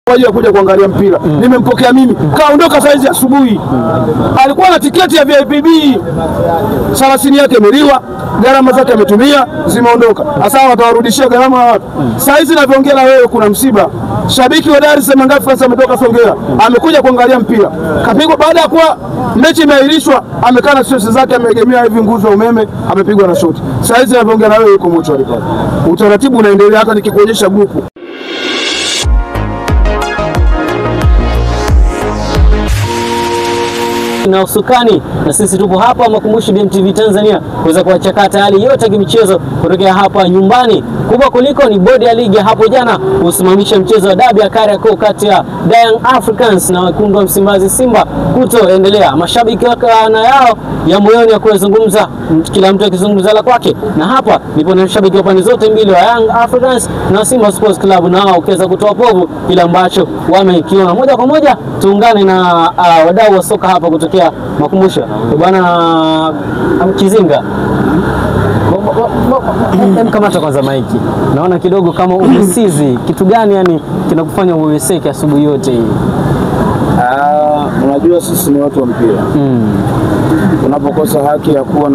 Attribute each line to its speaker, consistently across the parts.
Speaker 1: kwa ajili ya kuja kuangalia mpira. Nimempokea mimi, kaondoka saizi asubuhi. Alikuwa na tiketi ya VIPB, 30 yake imeliwa, gharama zake ametumia, zimeondoka. Sasa watawarudishia gharama wapi? Saizi ninavyoongea na wewe kuna msiba. Shabiki wa Dar es Salaam Africans ametoka Songea, amekuja kuangalia mpira. Kapigwa baada ya kuwa mechi imeahirishwa, amekaa na stress zake, ameegemea hivi nguzo ya umeme, amepigwa na shoti. Saizi ninavyoongea na wewe yuko mochwari pale. Utaratibu unaendelea, hata nikikuonyesha grupu.
Speaker 2: Na usukani na sisi tupo hapa Makumbusho BMTV Tanzania kuweza kuwachakata hali yote ya michezo kutokea hapa nyumbani. Kubwa kuliko ni bodi ya ligi hapo jana kusimamisha mchezo wa dabi ya Kariakoo kati ya Young Africans na wekundu wa Msimbazi Simba kutoendelea. Mashabiki na yao ya moyoni ya kuzungumza, kila mtu akizungumza la kwake, na hapa nipo na mashabiki wa pande zote mbili wa Young Africans na Simba Sports Club, nao ukiweza kutoa povu kila ambacho wamekiona. Moja kwa moja tuungane na wadau wa soka hapa kutokea Makumbusho. Bwana Kizinga, kamata kwanza maiki. Naona kidogo kama umesizi. Kitu gani yani kinakufanya uweseke asubuhi yote hii?
Speaker 1: Unajua sisi ni watu wa mpira. Unapokosa haki ya kuwa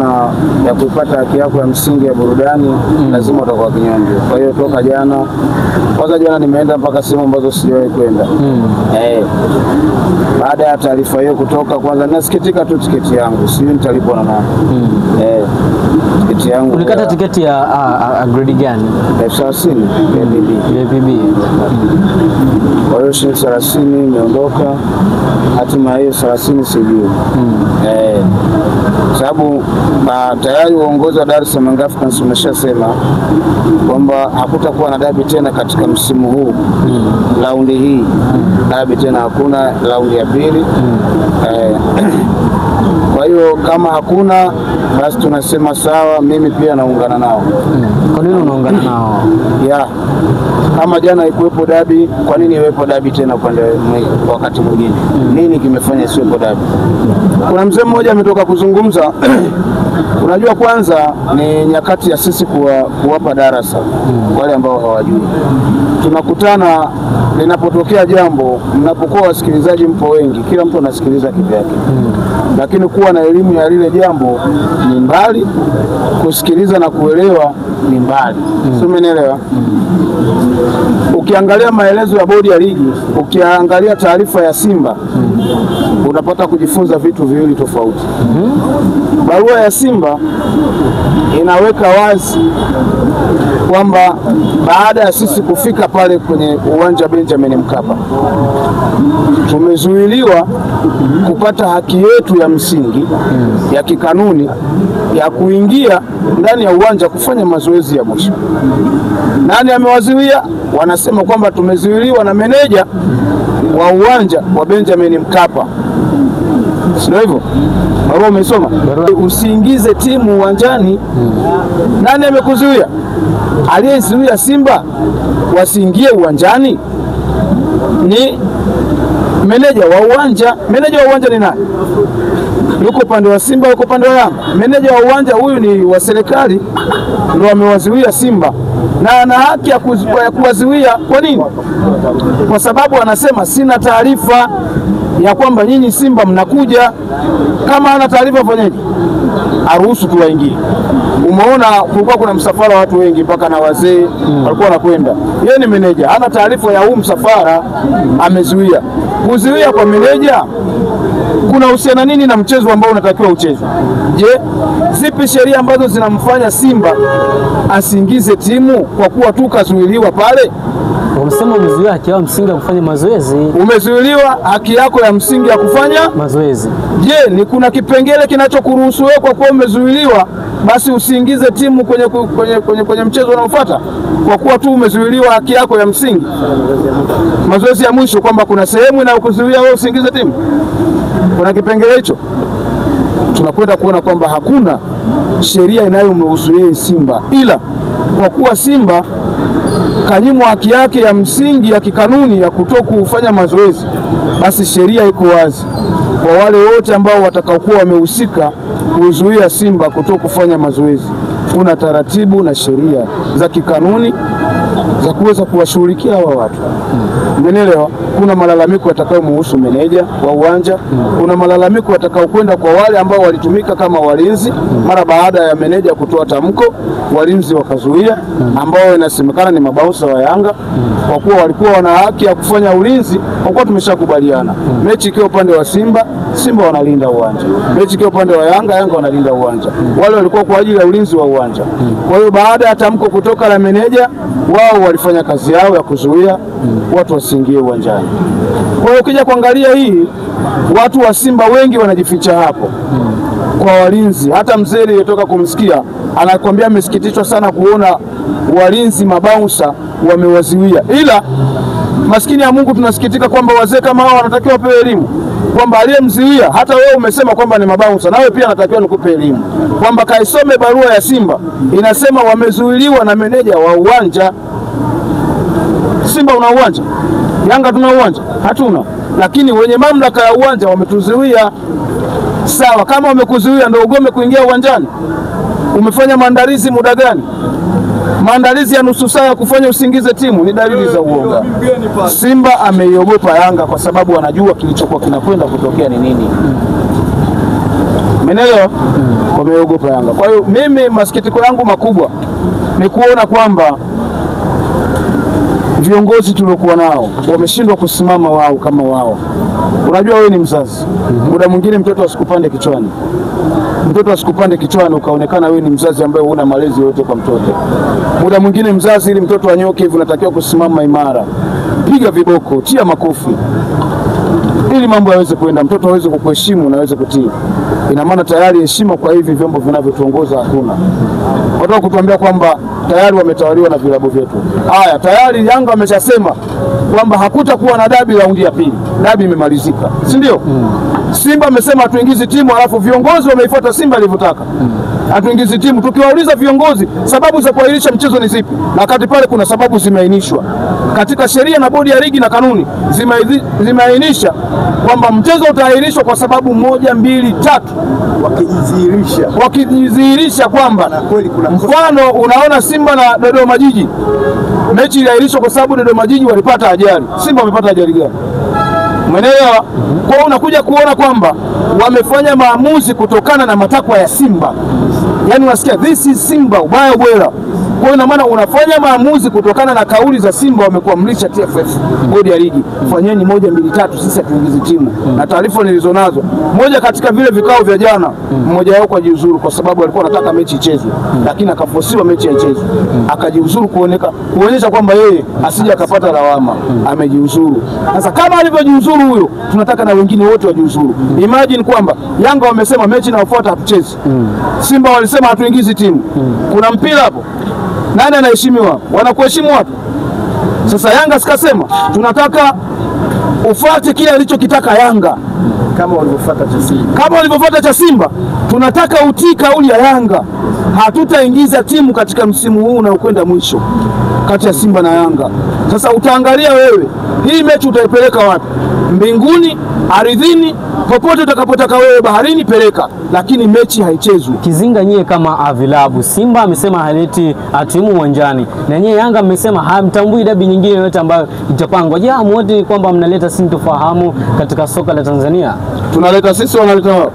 Speaker 1: ya kupata haki yako ya msingi ya burudani, lazima utakuwa kinyonge. Kwa hiyo toka jana, kwanza jana nimeenda mpaka sehemu ambazo sijawahi kwenda. Baada ya taarifa hiyo kutoka, kwanza nasikitika tu tiketi yangu, sijui nitalipwa na nani. Tiketi yangu.
Speaker 2: Ulikata tiketi ya grade gani?
Speaker 1: 30
Speaker 2: VIPB.
Speaker 1: Kwa hiyo shilingi 30 imeondoka. Hatima hiyo 30 sijui. Sababu tayari uongozi wa Dar es Salaam Africans umeshasema kwamba hakutakuwa na dabi tena katika msimu huu. Raundi hii dabi tena hakuna, raundi ya pili. Kwa hiyo kama hakuna, basi tunasema sawa, mimi pia naungana nao.
Speaker 2: Kwa nini unaungana nao?
Speaker 1: Kama jana haikuwepo dabi, kwa nini iwepo dabi tena wakati mwingine? Nini kimefanya isiwepo dabi? Kuna mzee mmoja ametoka kuzungumza. Unajua, kwanza ni nyakati ya sisi kuwapa darasa wale ambao hawajui. Tunakutana linapotokea jambo, mnapokuwa wasikilizaji mpo wengi, kila mtu anasikiliza kivyake. Lakini kuwa na elimu ya lile jambo ni mbali, kusikiliza na kuelewa ni mbali. Umenielewa? Ukiangalia maelezo ya bodi ya ligi, ukiangalia taarifa ya Simba, unapata kujifunza vitu viwili tofauti. Barua ya Simba inaweka wazi kwamba baada ya sisi kufika pale kwenye uwanja Benjamin Mkapa, tumezuiliwa kupata haki yetu ya msingi ya kikanuni ya kuingia ndani ya uwanja kufanya mazoezi ya mwisho. Nani amewazuia? Wanasema kwamba tumezuiliwa na meneja wa uwanja wa Benjamin Mkapa. Sio hivyo? Barua umesoma? Usiingize timu uwanjani. Nani amekuzuia? Aliyezuia Simba wasiingie uwanjani ni meneja wa uwanja. Meneja wa uwanja ni nani? Yuko upande wa Simba, yuko upande wa Yanga. Meneja wa uwanja huyu ni wa serikali, ndio amewazuia Simba na ana haki ya kuwazuia. Kwa nini? Kwa sababu anasema sina taarifa ya kwamba nyinyi Simba mnakuja. Kama ana taarifa fanyeje? Aruhusu tu waingie. Umeona kulikuwa kuna msafara wa watu wengi mpaka na wazee walikuwa wanakwenda. Yeye ni meneja, hana taarifa ya huu msafara, amezuia. Kuzuia kwa meneja kuna uhusiana nini na mchezo ambao unatakiwa uchezwe? Je, zipi sheria ambazo zinamfanya Simba asiingize timu kwa kuwa tu kazuiliwa pale?
Speaker 2: Umesema umezuiliwa haki yao msingi ya kufanya mazoezi. Umezuiliwa
Speaker 1: haki yako ya msingi ya kufanya
Speaker 2: mazoezi.
Speaker 1: Je, ni kuna kipengele kinachokuruhusu wewe kwa kuwa umezuiliwa basi usiingize timu kwenye mchezo unaofuata kwa kuwa tu umezuiliwa haki yako ya msingi? Mazoezi ya mwisho, kwamba kuna sehemu inayokuzuia wewe usiingize timu? Kuna kipengele hicho? Tunakwenda kuona kwamba hakuna sheria inayomruhusu yeye Simba, ila kwa kuwa Simba kanyimwa haki yake ya msingi ya kikanuni ya kufanya mazoezi, basi sheria iko wazi kwa wale wote ambao watakaokuwa wamehusika kuzuia Simba kufanya mazoezi. kuna taratibu na sheria za kikanuni za kuweza kuwashughulikia hawa watu. Umeelewa? Kuna malalamiko yatakayomhusu meneja wa uwanja, kuna malalamiko yatakayokwenda kwa wale ambao walitumika kama walinzi mara baada ya meneja kutoa tamko, walinzi wakazuia, ambao inasemekana ni mabounsa wa Yanga, kwa kuwa walikuwa wana haki ya kufanya ulinzi, kwa kuwa tumeshakubaliana. Mechi ikiwa upande wa Simba, Simba wanalinda uwanja. Mechi ikiwa upande wa Yanga, Yanga wanalinda uwanja. Wale walikuwa kwa ajili ya ulinzi wa uwanja. Kwa hiyo baada ya tamko kutoka la meneja, wao walifanya kazi yao ya kuzuia watu wasiingie uwanjani. Kwa hiyo ukija kuangalia hii, watu wa Simba wengi wanajificha hapo kwa walinzi. Hata mzee aliyetoka kumsikia anakuambia amesikitishwa sana kuona walinzi mabounsa wamewaziwia. Ila maskini ya Mungu tunasikitika kwamba wazee kama hao wanatakiwa wapewe elimu, kwamba aliyemziwia, hata wewe umesema kwamba ni mabounsa, nawe pia anatakiwa nikupe elimu kwamba kaisome barua ya Simba, inasema wamezuiliwa na meneja wa uwanja. Simba una uwanja, Yanga tuna uwanja? Hatuna. Lakini wenye mamlaka ya uwanja wametuzuia. Sawa, kama wamekuzuia ndio ugome kuingia uwanjani? Umefanya maandalizi muda gani? Maandalizi ya nusu saa ya kufanya usingize timu ni dalili za uoga. Simba ameiogopa Yanga kwa sababu anajua kilichokuwa kinakwenda kutokea ni nini. Umeelewa? Wameogopa Yanga. Kwa hiyo mimi masikitiko yangu makubwa ni kuona kwamba viongozi tuliokuwa nao wameshindwa kusimama wao kama wao. Unajua wewe ni mzazi, muda mwingine mtoto asikupande kichwani. Mtoto asikupande kichwani ukaonekana wewe ni mzazi ambaye huna malezi yote kwa mtoto. Muda mwingine mzazi, ili mtoto anyoke hivi, unatakiwa kusimama imara. Piga viboko, tia makofi, ili mambo yaweze kuenda, mtoto aweze kukuheshimu na aweze kutii. Ina maana tayari heshima kwa hivi vyombo vinavyotuongoza hakuna. Wataka kutuambia kwamba tayari wametawaliwa na vilabu vyetu. Haya, tayari Yanga ameshasema kwamba hakutakuwa na dabi raundi ya pili. Dabi imemalizika, si ndio? Simba amesema hatuingizi timu, alafu viongozi wameifuata Simba ilivyotaka. Hatuingizi timu. Tukiwauliza viongozi sababu za kuahirisha mchezo ni zipi, na kati pale kuna sababu zimeainishwa katika sheria na bodi ya ligi na kanuni zimeainisha kwamba mchezo utaahirishwa kwa sababu 1, 2, 3, wakijidhihirisha kwamba mfano, unaona Simba na Dodoma Jiji, mechi iliahirishwa kwa sababu Dodoma Jiji walipata ajali. Simba wamepata ajali gani? Umeelewa? Kwa hiyo unakuja kuona kwamba wamefanya maamuzi kutokana na matakwa ya Simba. Yaani unasikia this is Simba ubaya bwela. Kwa hiyo maana unafanya maamuzi kutokana na kauli za Simba, wamekuamrisha TFF, bodi ya ligi, fanyeni 1, 2, 3, sisi hatuingizi timu. Na taarifa nilizonazo, moja katika vile vikao vya jana, mmoja wao akajiuzuru kwa sababu alikuwa anataka mechi ichezwe, lakini akafosiwa mechi ichezwe. Akajiuzuru kuonyesha kwamba yeye asije akapata lawama, amejiuzuru. Sasa kama alivyojiuzuru huyo, tunataka na wengine wote wajiuzuru. Imagine kwamba Yanga wamesema mechi inayofuata hatuchezi. Simba walisema hatuingizi timu. Kuna mpira hapo. Nani anaheshimiwa? Wanakuheshimu watu. Sasa Yanga sikasema tunataka ufuate kile alichokitaka Yanga kama walivyofuata cha Simba. Tunataka utii kauli ya Yanga. Hatutaingiza timu katika msimu huu unaokwenda mwisho kati ya Simba na Yanga. Sasa utaangalia wewe, hii mechi utaipeleka wapi? Mbinguni, ardhini, popote utakapotaka wewe, baharini peleka, lakini mechi haichezwi.
Speaker 2: Kizinga nyie kama vilabu, Simba amesema haleti timu uwanjani, na nyie Yanga mmesema hamtambui dabi nyingine yote ambayo itapangwa. Je, hamuoni kwamba mnaleta sintofahamu katika soka la Tanzania?
Speaker 1: Tunaleta sisi, wanaleta wao.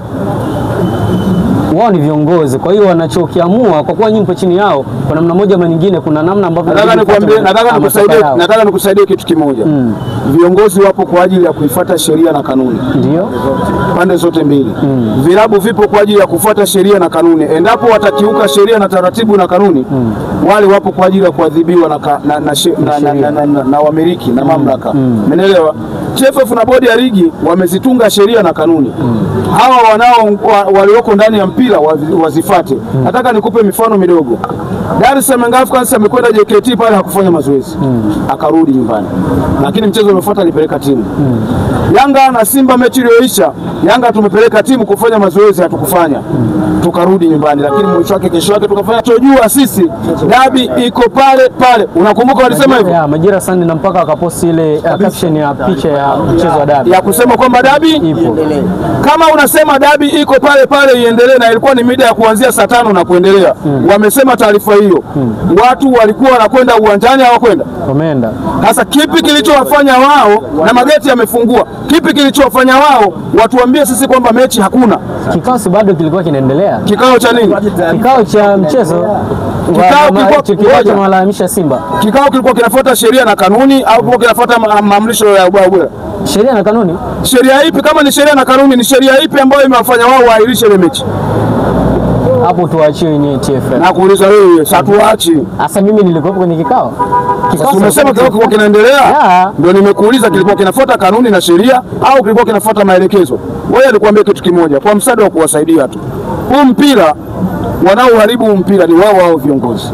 Speaker 2: Wao ni viongozi, kwa hiyo wanachokiamua, kwa kuwa nyinyi chini yao kwa namna moja ama nyingine, kuna namna ambavyo
Speaker 1: nataka nikusaidie kitu kimoja. Viongozi wapo kwa ajili ya kuifuata sheria na kanuni. Ndio. Pande zote mbili. Vilabu vipo kwa ajili ya kufuata sheria na kanuni. Endapo watakiuka sheria na taratibu na kanuni, wale wapo kwa ajili ya kuadhibiwa na wamiliki na mamlaka. Umeelewa? TFF na bodi ya ligi wamezitunga sheria na kanuni. Hawa walioko ndani ya mpira wazifuate. Nataka nikupe mifano midogo. Dar es Salaam Africans amekwenda JKT pale hakufanya mazoezi. Akarudi nyumbani. Lakini mchezo uliofuata alipeleka timu. Yanga na Simba mechi iliyoisha, Yanga tumepeleka timu kufanya mazoezi hatukufanya. Tukarudi nyumbani, lakini mwisho wake kesho yake tukafanya tunajua sisi dabi iko pale pale. Unakumbuka walisema hivyo?
Speaker 2: Ya Majira Sunday na mpaka akaposti ile caption ya picha ya mchezo wa dabi.
Speaker 1: Ya kusema kwamba dabi
Speaker 2: ipo.
Speaker 1: Kama unasema dabi iko pale pale iendelee, na ilikuwa ni mida ya kuanzia saa 5 na kuendelea. Wamesema taarifa hiyo. Watu walikuwa wanakwenda uwanjani hawakwenda.
Speaker 2: Wameenda.
Speaker 1: Sasa kipi kilichowafanya wao, na mageti yamefungua, kipi kilichowafanya wao watuambie sisi kwamba mechi hakuna?
Speaker 2: Kikao si bado kilikuwa kinaendelea.
Speaker 1: Kikao cha nini?
Speaker 2: Kikao cha mchezo. Kikao cha malalamisha Simba.
Speaker 1: Kikao kilikuwa kinafuata sheria na kanuni au kilikuwa kinafuata maamrisho ya ubaya?
Speaker 2: Sheria na kanuni?
Speaker 1: Sheria ipi? Kama ni sheria na kanuni, ni sheria ipi ambayo imewafanya wao waahirishe ile mechi?
Speaker 2: Hapo tuachie wenyewe TFF.
Speaker 1: Na kuuliza wewe, sasa tuachi.
Speaker 2: Sasa mimi nilikuwa kwenye kikao.
Speaker 1: Sasa umesema kikao kilikuwa kinaendelea? Ndio nimekuuliza kilikuwa kinafuata kanuni na sheria au kilikuwa kinafuata maelekezo? Wewe nikwambie kitu kimoja, kwa msaada wa kuwasaidia tu. Huu mpira, wanaoharibu mpira ni wao viongozi.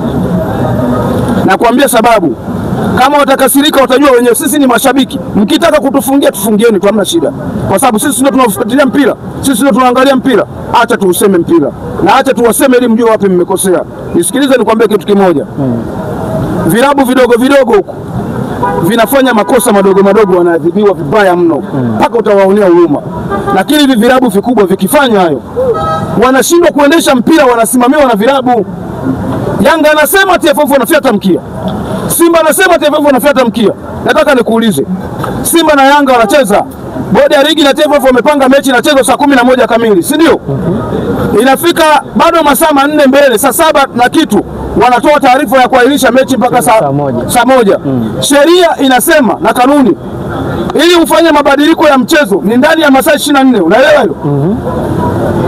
Speaker 1: Nakwambia sababu, kama watakasirika watajua wenyewe, sisi ni mashabiki. Mkitaka kutufungia tufungieni tu, hamna shida. Kwa sababu sisi ndio tunafuatilia mpira, sisi ndio tunaangalia mpira. Acha tuuseme mpira. Na acha tuwaseme ili mjue wapi mmekosea. Nisikilize nikwambie kitu kimoja. Vilabu vidogo vidogo huko vinafanya makosa madogo madogo, wanaadhibiwa vibaya mno mpaka utawaonea huruma. Lakini hivi vilabu vikubwa vikifanya hayo, wanashindwa kuendesha mpira, wanasimamiwa na vilabu. Yanga anasema TFF wanafuata mkia. Simba anasema TFF wanafuata mkia. Nataka nikuulize, Simba na Yanga wanacheza, bodi ya ligi na TFF wamepanga mechi inachezwa saa 11 kamili, si ndio? Inafika bado masaa 4 mbele, saa 7 na kitu wanatoa taarifa ya kuahirisha mechi mpaka saa moja. Sheria inasema na kanuni, ili ufanye mabadiliko ya mchezo ni ndani ya masaa 24. Unaelewa hilo?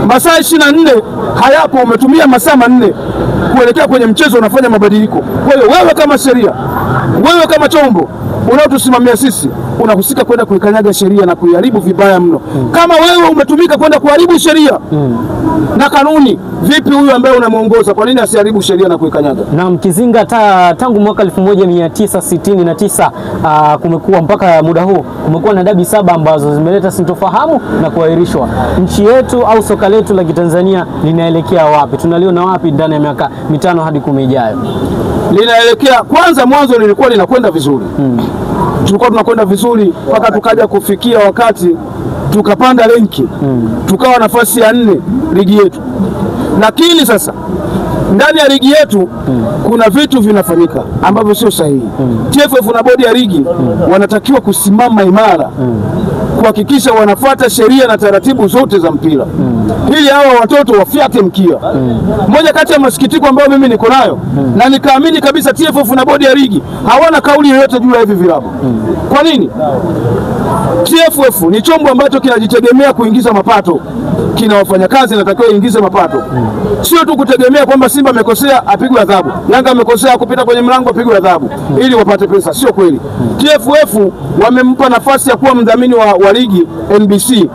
Speaker 1: Masaa 24 hayapo, umetumia masaa 4 kuelekea kwenye mchezo, unafanya mabadiliko. Kwa hiyo wewe kama sheria, wewe kama chombo unaotusimamia sisi, unahusika kwenda kuikanyaga sheria na kuiharibu vibaya mno. Kama wewe umetumika kwenda kuharibu sheria na kanuni, vipi huyu ambaye unamuongoza, kwa nini asiharibu sheria na kuikanyaga?
Speaker 2: Na Mkizinga tangu mwaka 1969 kumekuwa mpaka muda huu kumekuwa na dabi 7 ambazo zimeleta sintofahamu na kuahirishwa. Nchi yetu au soka letu la Kitanzania linaelekea wapi? Tunaliona wapi ndani ya miaka 5 hadi 10 ijayo?
Speaker 1: Linaelekea, kwanza mwanzo lilikuwa linakwenda vizuri. Tulikuwa tunakwenda vizuri mpaka tukaja kufikia wakati tukapanda renki. Tukawa nafasi ya 4 ligi yetu. Lakini sasa ndani ya ligi yetu kuna vitu vinafanyika ambavyo sio sahihi. TFF na bodi ya ligi wanatakiwa kusimama imara kuhakikisha wanafuata sheria na taratibu zote za mpira. Ili hawa watoto wafiate mkia. Moja kati ya masikitiko ambayo mimi niko nayo, na nikaamini kabisa TFF na bodi ya ligi hawana kauli yoyote juu ya hivi vilabu. Kwa nini? TFF ni chombo ambacho kinajitegemea kuingiza mapato. Kina wafanyakazi natakiwa ingize mapato. Sio tu kutegemea kwamba Simba amekosea apigwe adhabu, Yanga amekosea kupita kwenye mlango apigwe adhabu ili wapate pesa. Sio kweli. TFF wamempa nafasi ya kuwa mdhamini wa ligi NBC.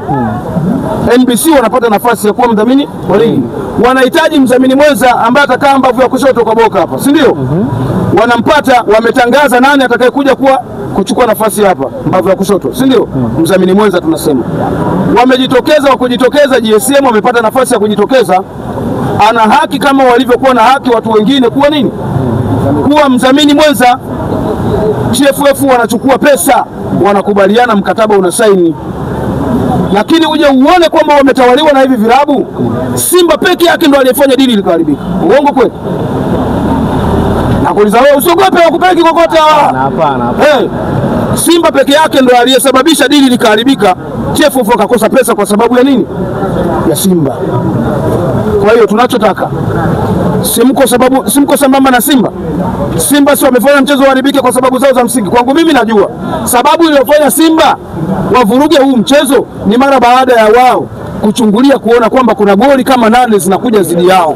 Speaker 1: NBC wanapata nafasi ya kuwa mdhamini wa ligi. Wanahitaji mdhamini mwenza ambaye atakaa mbavu ya kushoto kwa boka hapa, si ndio? Wanampata, wametangaza nani atakayekuja kuchukua nafasi hapa mbavu ya kushoto, si ndio? Mdhamini mwenza tunasema. Wamejitokeza, wakujitokeza GSM wamepata nafasi ya kujitokeza. Ana haki kama walivyokuwa na haki watu wengine kuwa nini? Kuwa mdhamini mwenza. TFF wanachukua pesa, wanakubaliana, mkataba unasaini. Lakini uje uone kwamba wametawaliwa na hivi vilabu. Simba peke yake ndo aliyefanya dili likaharibika. Uongo kweli? Nakuuliza wewe, usiogope wakupeleki kokota.
Speaker 2: Hapana.
Speaker 1: Simba peke yake ndo aliyesababisha dili likaharibika. TFF akakosa pesa kwa sababu ya nini? Ya Simba. Kwa hiyo tunachotaka, simko sambamba na Simba. Simba si wamefanya mchezo uharibike kwa sababu zao za msingi. Kwangu mimi najua sababu iliyofanya Simba wavuruge huu mchezo ni mara baada ya wao kuchungulia kuona kwamba kuna goli kama 8 zinakuja zidi yao.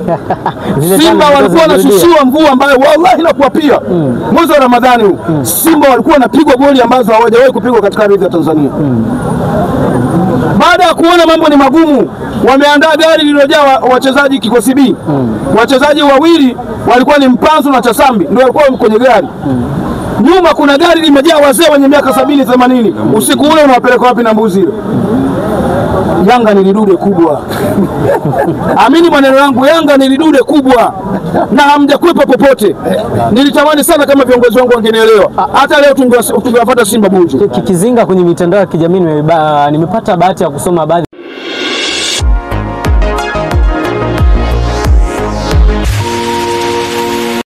Speaker 1: Simba walikuwa wanashushiwa mvua ambayo wallahi nakuapia mwezi wa Ramadhani huu Simba walikuwa wanapigwa goli ambazo hawajawahi kupigwa katika ardhi ya Tanzania. Baada ya kuona mambo ni magumu, wameandaa gari lililojaa wachezaji kikosi B. Wachezaji wawili walikuwa ni Mpanzu na Chasambi ndio walikuwa kwenye gari. Nyuma kuna gari limejaa wazee wenye miaka 70 80. Usiku ule unawapeleka wapi na mbuzi ile? Yanga ni lidude kubwa. Amini maneno yangu, Yanga ni lidude kubwa na hamjakwepa popote. Nilitamani sana kama viongozi wangu wangenielewa. Hata leo tungewafuata Simba Bunju.
Speaker 2: Kizinga kwenye mitandao ya kijamii nimepata bahati ya kusoma baadhi